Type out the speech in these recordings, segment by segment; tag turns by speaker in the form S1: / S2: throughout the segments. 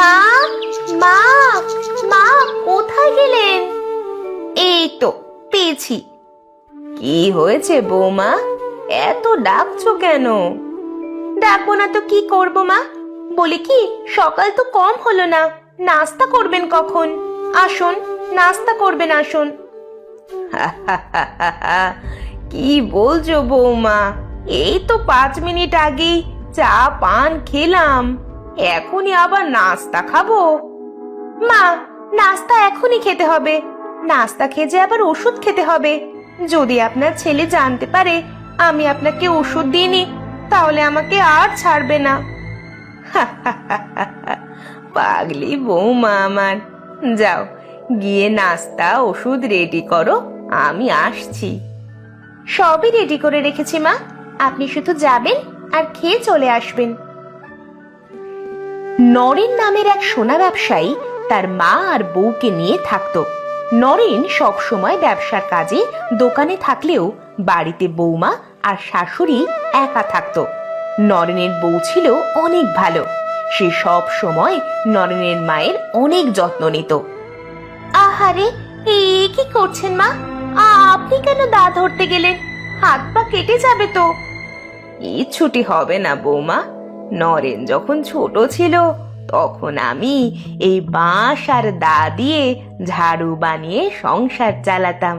S1: মা, মা, মা, কোথায় গেলেন? এই তো পেয়েছি। কি হয়েছে বৌমা, এত ডাকছো কেন? ডাকবো না তো কি করব মা? বলি কি, সকাল তো কম হলো না, নাস্তা করবেন কখন? আসুন, নাস্তা করবেন, আসুন। কি বলছো বৌমা, এই তো 5 মিনিট আগেই চা পান খেলাম, এখনই আবার নাস্তা খাবো? মা, নাস্তা এখনই খেতে হবে, নাস্তা খেয়ে যে আবার ওষুধ খেতে হবে। যদি আপনার ছেলে জানতে পারে আমি আপনাকে ওষুধ দিইনি, তাহলে আমাকে আর ছাড়বে না। পাগলি বৌমা আমার, যাও গিয়ে নাস্তা ওষুধ রেডি করো, আমি আসছি। সবই রেডি করে রেখেছি মা, আপনি শুধু যাবেন আর খেয়ে চলে আসবেন। নরেন নামের এক সোনা ব্যবসায়ী তার মা আর বউকে নিয়ে থাকতো। নরেন সব সময় ব্যবসার কাজে দোকানে থাকলেও বাড়িতে বৌমা আর শাশুড়ি একা থাকতো। নরেনের বউ ছিল অনেক ভালো, সে সব সময় নরেনের মায়ের অনেক যত্ন নিত। আহারে, কি করছেন মা? আপনি কেন দা ধরতে গেলেন? হাত পা কেটে যাবে তো। ছুটি হবে না বৌমা, নরেন যখন ছোট ছিল তখন আমি এই বাঁশ আর দা দিয়ে ঝাড়ু বানিয়ে সংসার চালাতাম।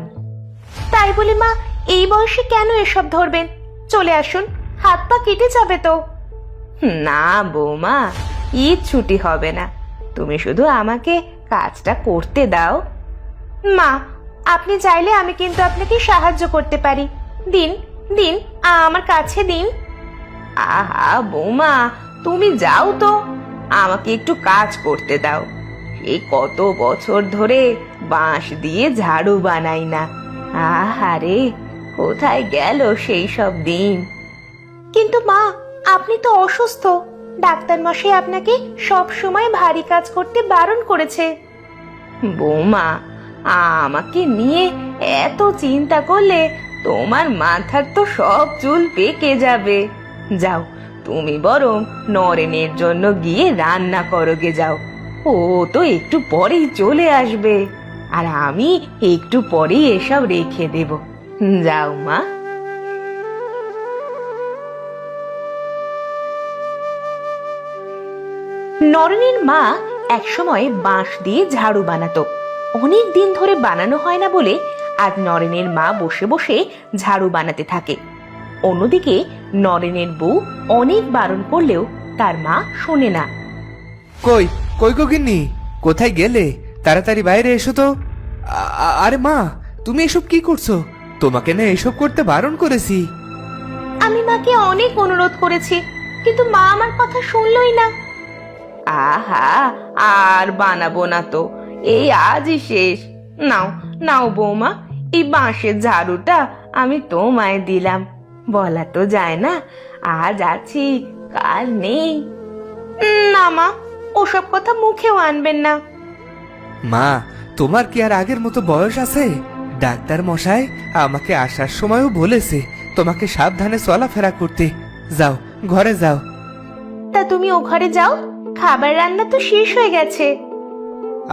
S1: তাই বলে মা এই বয়সে কেন এসব ধরবেন? চলে আসুন, হাত পা কেটে যাবে তো। না বৌমা, ছুটি হবে না, তুমি শুধু আমাকে কাজটা করতে দাও। মা, আপনি চাইলে আমি কিন্তু আপনাকে সাহায্য করতে পারি। দিন দিন, আমার কাছে দিন। আহা বৌমা, তুমি যাও তো, আমাকে একটু কাজ করতে দাও। এই কত বছর ধরে বাঁশ দিয়ে ঝাড়ু বানাই না। আহারে, কোথায় গেল সেই সব দিন? কিন্তু মা, আপনি তো অসুস্থ, ডাক্তার মশাই আপনাকে সব সময় ভারী কাজ করতে বারণ করেছে। বৌমা, আমাকে নিয়ে এত চিন্তা করলে তোমার মাথার তো সব চুল পেকে যাবে। যাও, তুমি বরং নরেনের জন্য গিয়ে রান্না করো গে, যাও। ও তো একটু পরেই চলে আসবে, আর আমি একটু পরেই এসব রেখে দেব। যাও মা। নরেনের মা একসময় বাঁশ দিয়ে ঝাড়ু বানাতো, অনেক দিন ধরে বানানো হয় না বলে আজ নরেনের মা বসে বসে ঝাড়ু বানাতে থাকে। অন্যদিকে নরেনের বউ অনেক বারণ করলেও তার মা শোনে না।
S2: কই কই গো গিন্নি, কোথায় গেলে? তাড়াতাড়ি বাইরে এসো তো। আরে মা, তুমি এসব কি করছো? তোমাকে না এসব করতে বারণ করেছি।
S1: আমি মাকে অনেক অনুরোধ করেছি, কিন্তু মা আমার কথা শুনলই না। আহা, আর বানাবো না তো, এই আজই শেষ। নাও নাও বৌমা, এই বাঁশের ঝাড়ুটা আমি তোমায় দিলাম। বলা তো যায় না, আজ আছি কাল নেই। না মা, ওসব কথা মুখেও আনবেন না।
S2: মা, তোমার কি আর আগের মতো বয়স আছে? ডাক্তার মশাই আমাকে আসার সময়ও বলেছে তোমাকে সাবধানে চলাফেরা করতে। যাও, ঘরে যাও।
S1: তা তুমি ও ঘরে যাও, খাবার রান্না তো শেষ হয়ে গেছে।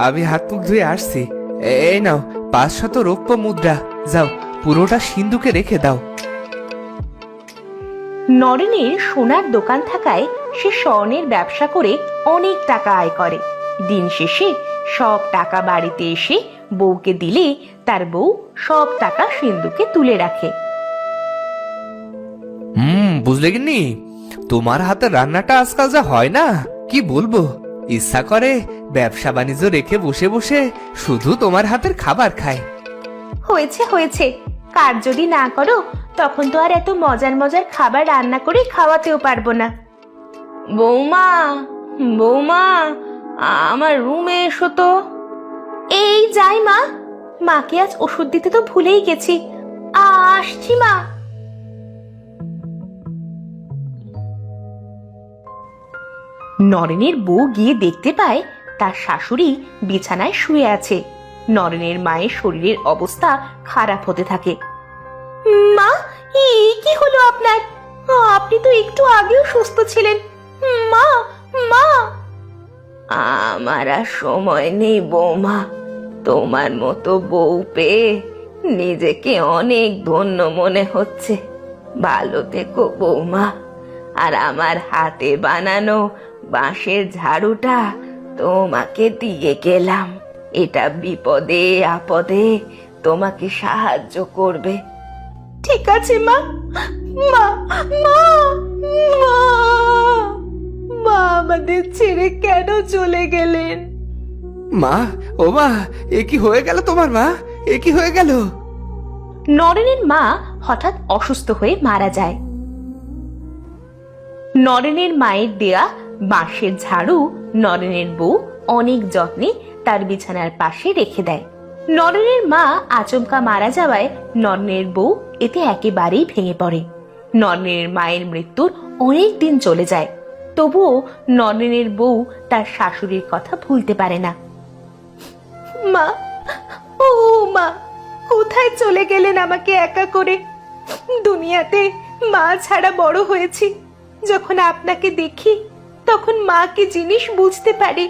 S2: আমি হাত মুখ ধুয়ে আসছি। এই নাও 500 রৌপ্য মুদ্রা, যাও পুরোটা সিন্ধুকে রেখে দাও।
S1: নরেনের সোনার দোকান থাকায় সে স্বর্ণের ব্যবসা করে অনেক টাকা আয় করে। দিন শেষে সব টাকা বাড়িতে এসে বউকে দিলে তার বউ সব টাকা সিন্ধুকে তুলে রাখে।
S2: বুঝলে গিন্নি, তোমার হাতে রান্নাটা আজকাল যা হয় না, কি বলবো। ইচ্ছা করে ব্যবসা বাণিজ্য রেখে বসে বসে শুধু তোমার হাতের খাবার খায়।
S1: হয়েছে হয়েছে, কাজ যদি না করো তখন তো আর এত মজার মজার খাবার রান্না করে খাওয়াতেও পারবো না। বৌমা, বৌমা, আমার রুমে এসো তো। এই যাই মা, মাকে আজ ওষুধ দিতে তো ভুলেই গেছি, আসছি মা। নরেনের বউ গিয়ে দেখতে পায় তার শাশুড়ি বিছানায় শুয়ে আছে। নরেনের মায়ের শরীরের অবস্থা খারাপ হতে থাকে। মা, কি হলো আপনার? আপনি তো একটু আগেও সুস্থ ছিলেন। মা, মা। আমার আর সময় নেই বৌমা। তোমার মতো বউ পেয়ে নিজেকে অনেক ধন্য মনে হচ্ছে। ভালো থেকো বৌমা। আর আমার হাতে বানানো বাঁশের ঝাড়ুটা তোমাকে দিয়ে গেলাম। এটা বিপদে আপদে তোমাকে সাহায্য করবে। ঠিক আছে মা। মা মা মা মা আমাদের ছেড়ে কেন চলে গেলেন?
S2: মা, ও মা, এ কি হয়ে গেল তোমার মা? এ কি হয়ে গেল?
S1: নরেনের মা হঠাৎ অসুস্থ হয়ে মারা যায়। নরেনের মায়ের দেয়া বাঁশের ঝাড়ু নরেনের বউ অনেক যত্নে তার বিছানার পাশে রেখে দেয়। নরেনের মা আচমকা মারা যাওয়ায় নরেনের বউ এতে একেবারেই ভেঙে পড়ে। নরেনের মায়ের মৃত্যুর অনেক দিন চলে যায়, তবুও নরেনের বউ তার শাশুড়ির কথা ভুলতে পারে না। মা, ও মা, কোথায় চলে গেলেন আমাকে একা করে? দুনিয়াতে মা ছাড়া বড় হয়েছি। যখন আপনাকে দেখি তখন মা কি জিনিস বুঝতে পারি।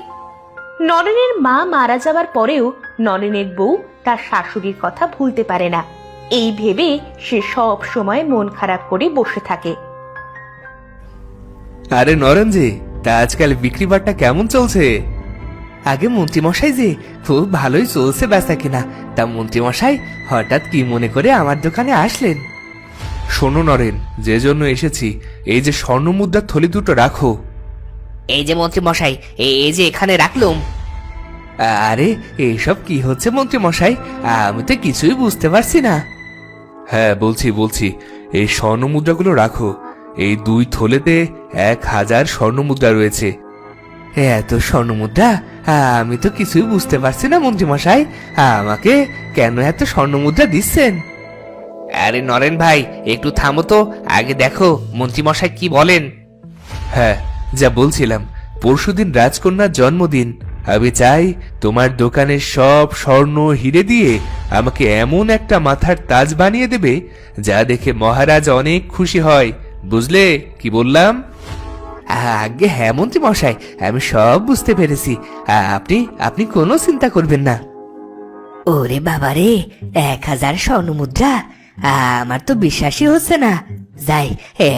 S1: নরেনের মা মারা যাবার পরেও নরেনের বউ তার শাশুড়ির কথা ভুলতে পারে না। এই ভেবে সে সব সময় মন খারাপ করে বসে থাকে।
S2: আরে নরেনজি, তা আজকাল বিক্রি বাট্টা কেমন চলছে? আগে মন্ত্রীমশাই যে খুব ভালোই চলছে বেচা কিনা। তা মন্ত্রীমশাই হঠাৎ কি মনে করে আমার দোকানে আসলেন? শোনো নরেন, যে জন্য এসেছি, এই যে স্বর্ণ মুদ্রার থলি দুটো রাখো।
S3: এই যে মন্ত্রী মশাই, এই যে এখানে রাখলুম।
S2: আরে এসব কি হচ্ছে মন্ত্রীমশাই? আমি তো কিছুই বুঝতে পারছি না। হ্যাঁ, বলছি এই স্বর্ণ মুদ্রাগুলো রাখো। এই দুই থলেতে 1000 স্বর্ণ মুদ্রা রয়েছে। এত স্বর্ণ মুদ্রা? আমি তো কিছুই বুঝতে পারছি না মন্ত্রীমশাই। আমাকে কেন এত স্বর্ণ মুদ্রা দিচ্ছেন?
S3: আরে নরেন ভাই, একটু থামো তো, আগে দেখো মন্ত্রী মশাই কি বলেন।
S2: হ্যাঁ, যা বলছিলাম, পরশুদিন রাজকন্যার জন্মদিন। আমি চাই তোমার দোকানের সব স্বর্ণ হিরে দিয়ে আমাকে এমন একটা মাথার তাজ বানিয়ে দেবে যা দেখে মহারাজ অনেক খুশি হয়। বুঝলে কি বললাম? আগে হ্যাঁ মন্ত্রী মশাই, আমি সব বুঝতে পেরেছি। আপনি কোনো চিন্তা করবেন না।
S3: ওরে বাবারে, 1000 স্বর্ণ মুদ্রা! আমার তো বিশ্বাসই হচ্ছে না। যাই,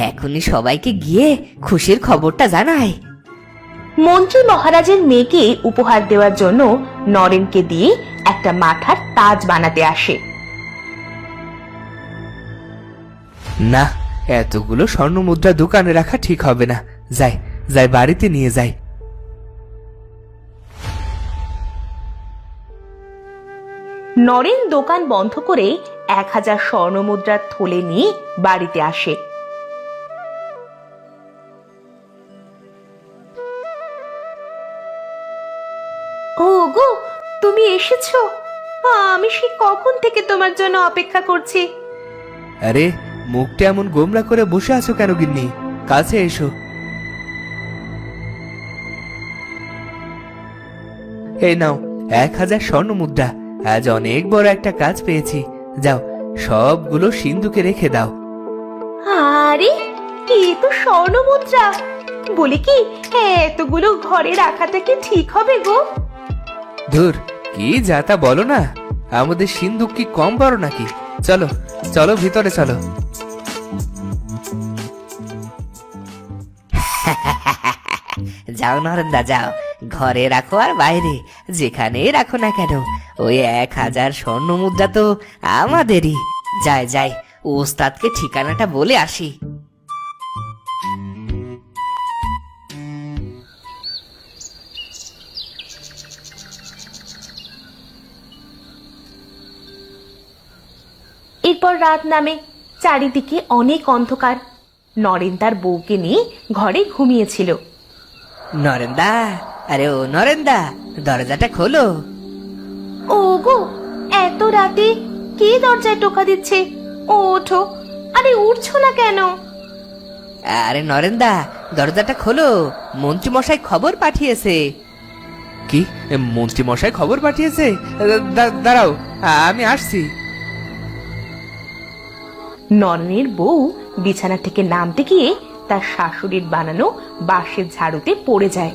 S3: এখনই সবাইকে গিয়ে খুশির খবরটা জানাই।
S1: মন্ত্রী মহারাজের মেয়েকে উপহার দেওয়ার জন্য নরেনকে দিয়ে একটা মাথার তাজ বানাতে আসে।
S2: না, এতগুলো স্বর্ণ মুদ্রা দোকানে রাখা ঠিক হবে না। যাই বাড়িতে নিয়ে যাই।
S1: নরেন দোকান বন্ধ করে 1000 স্বর্ণ মুদ্রার থলে নিয়ে বাড়িতে আসে। ওগো, তুমি এসেছো? আমি সে কখন থেকে তোমার জন্য অপেক্ষা করছি।
S2: আরে মুখটা এমন গোমরা করে বসে আছো কেন গিন্নি? কাছে এসো। এই নাও 1000 স্বর্ণ মুদ্রা। আজ অনেক বড় একটা কাজ পেয়েছি। যাও, সবগুলো সিন্ধুকে রেখে দাও।
S1: আরে, এ তো স্বর্ণ মুদ্রা। বলি কি, এতগুলো ঘরে রাখাটা কি ঠিক হবে গো?
S2: ধুর, কি যাতা বলো না। আমাদের সিন্ধুক কি কম বড় নাকি? চলো চলো ভিতরে চলো।
S3: যাও নরেন্দা, যাও, ঘরে রাখো আর বাইরে যেখানেই রাখো না কেন, ওই 1000 স্বর্ণ মুদ্রা তো আমাদেরই। যাই, ওস্তাদকে ঠিকানাটা বলে আসি।
S1: এরপর রাত নামে, চারিদিকে অনেক অন্ধকার। নরেন তার বউকে নিয়ে ঘরে ঘুমিয়েছিল।
S3: নরেন্দা, আরে ও নরেন্দা, দরজাটা খোলো।
S1: ওগো, এত রাতে কে দরজায় টোকা দিচ্ছে? ওঠো। আরে উঠছো না কেন?
S3: আরে নরেন্দা, দরজাটা খোলো, মন্ত্রী মশাই খবর পাঠিয়েছে।
S2: কি? মন্ত্রী মশাই খবর পাঠিয়েছে? দাঁড়াও, আমি আসছি।
S1: নরেনের বউ বিছানা থেকে নামতে গিয়ে তার শাশুড়ির বানানো বাঁশের ঝাড়ুতে পড়ে যায়।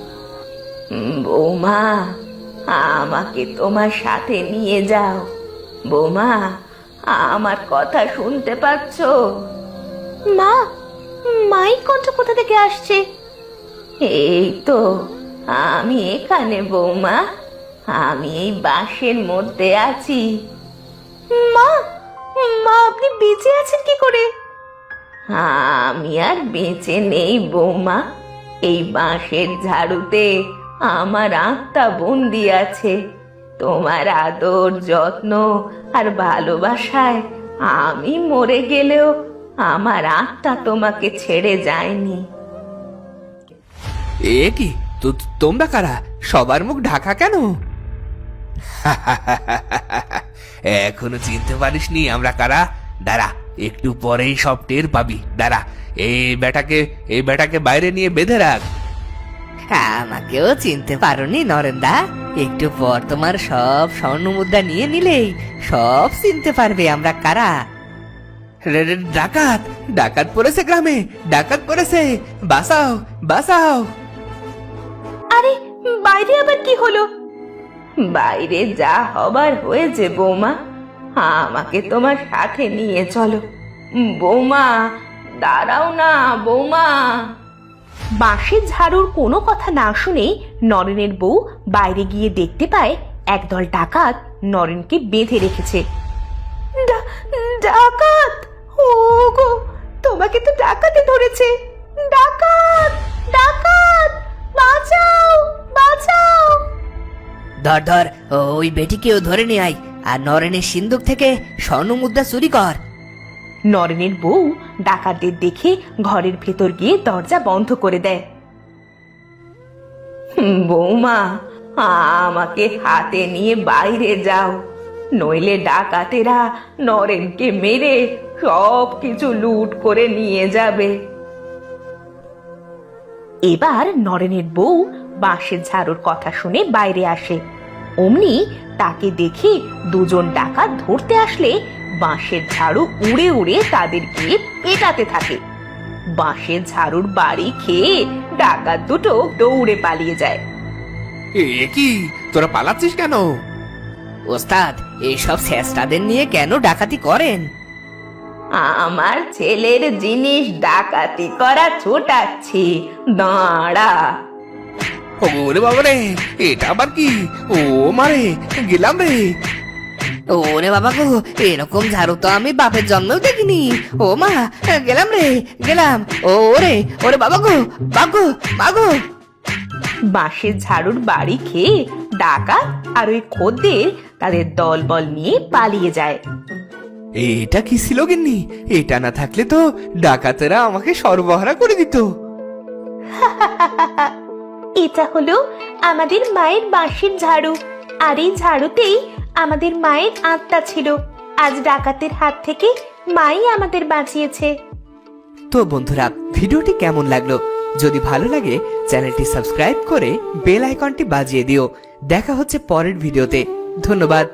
S1: বৌমা, আমাকে তোমার সাথে নিয়ে যাও। বৌমা, আমার কথা শুনতে পাচ্ছ? মা, মাইক কণ্ঠ কোথা থেকে আসছে? এই তো আমি এখানে বৌমা, আমি এই বাঁশের মধ্যে আছি। মা, মা আপনি বেঁচে আছেন কি করে? আমি আর বেঁচে নেই বৌমা, এই বাঁশের ঝাড়ুতে আমার আত্মা বন্দি আছে। তোমার আদর যত্ন আর ভালোবাসায় আমি মরে গেলেও আমার আত্মা তোমাকে ছেড়ে যায়নি।
S2: এ কি তোমরা কারা? সবার মুখ ঢাকা কেন? এখনো চিনতে পারিসনি আমরা কারা? দাঁড়া, একটু পরেই সব টের পাবি। দাঁড়া, এই বেটাকে বাইরে নিয়ে বেঁধে রাখ।
S3: আমাকেও চিনতে পারোনি নরেন্দা? একটু পর তোমার সব স্বর্ণ মুদ্রা নিয়ে নিলেই সব চিনতে পারবে আমরা কারা।
S2: ডাকাত ডাকাত পড়েছে গ্রামে, ডাকাত পড়েছে, বাঁচাও বাঁচাও।
S1: আরে বাইরে আবার কি হলো? বাইরে যা হবার হয়েছে বৌমা, আমাকে তোমার সাথে নিয়ে চলো। বৌমা, দাঁড়াও না বৌমা। বাঁশের ঝাড়ুর কোনো কথা না শুনে নরেনের বউ বাইরে গিয়ে দেখতে পায় একদল ডাকাত নরেনকে বেঁধে রেখেছে। ডাকাত! ওগো, তোমাকে তো ডাকাতে ধরেছে। ডাকাত! ডাকাত! বাঁচাও বাঁচাও!
S3: ধর ধর, ওই বেটিকেও ধরে নিয়ে আয়, আর নরেনের সিন্দুক থেকে স্বর্ণ মুদ্রা চুরি কর।
S1: নরেনের বউ ডাকাতদের দেখে ঘরের ভেতর গিয়ে দরজা বন্ধ করে দেয়। বৌমা, আমাকে হাতে নিয়ে বাইরে যাও, নইলে ডাকাতেরা নরেনকে মেরে সব কিছু লুট করে নিয়ে যাবে। এবার নরেনের বউ বাঁশের ঝাড়ুর কথা শুনে বাইরে আসে। অমনি তাকে দেখে দুজন ডাকাত ধরতে আসলে বাঁশের ঝাড়ু উড়ে উড়ে তাদের গিয়ে পেটাতে থাকে। বাঁশের ঝাড়ুর বাড়ি খেয়ে ডাকাত দুটো দৌড়ে পালিয়ে যায়।
S2: এ কি, তোরা পালাচ্ছিস কেন?
S3: ওস্তাদ, এইসব শেষটাদের নিয়ে কেন ডাকাতি করেন?
S1: আমার ছেলের জিনিস ডাকাতি করা ছোটাচ্ছি, দাঁড়া।
S2: ওরে বাবা রে, এটা আবার কি? ও মারে, গেলাম রে।
S3: ওরে বাবা গো, এরকম ঝাড়ু তো আমি বাপের জন্মেও দেখিনি। ও মা, গেলাম রে, গেলাম। ওরে ওরে বাবা গো, বাগো বাগো।
S1: বাঁশের ঝাড়ুর বাড়ি খেয়ে ডাকাত আর ওই খদ্দের তাদের দলবল নিয়ে পালিয়ে যায়।
S2: এটা কি ছিল গিন্নি? এটা না থাকলে তো ডাকাতেরা আমাকে সর্বহারা করে দিত।
S1: এটা হলো আমাদের মায়ের বাঁশের ঝাড়ু, আর এই ঝাড়ুতেই আমাদের মায়ের আত্মা ছিল। আজ ডাকাতের হাত থেকে মাই আমাদের বাঁচিয়েছে।
S4: তো বন্ধুরা, ভিডিওটি কেমন লাগলো? যদি ভালো লাগে চ্যানেলটি সাবস্ক্রাইব করে বেল আইকনটি বাজিয়ে দিও। দেখা হচ্ছে পরের ভিডিওতে। ধন্যবাদ।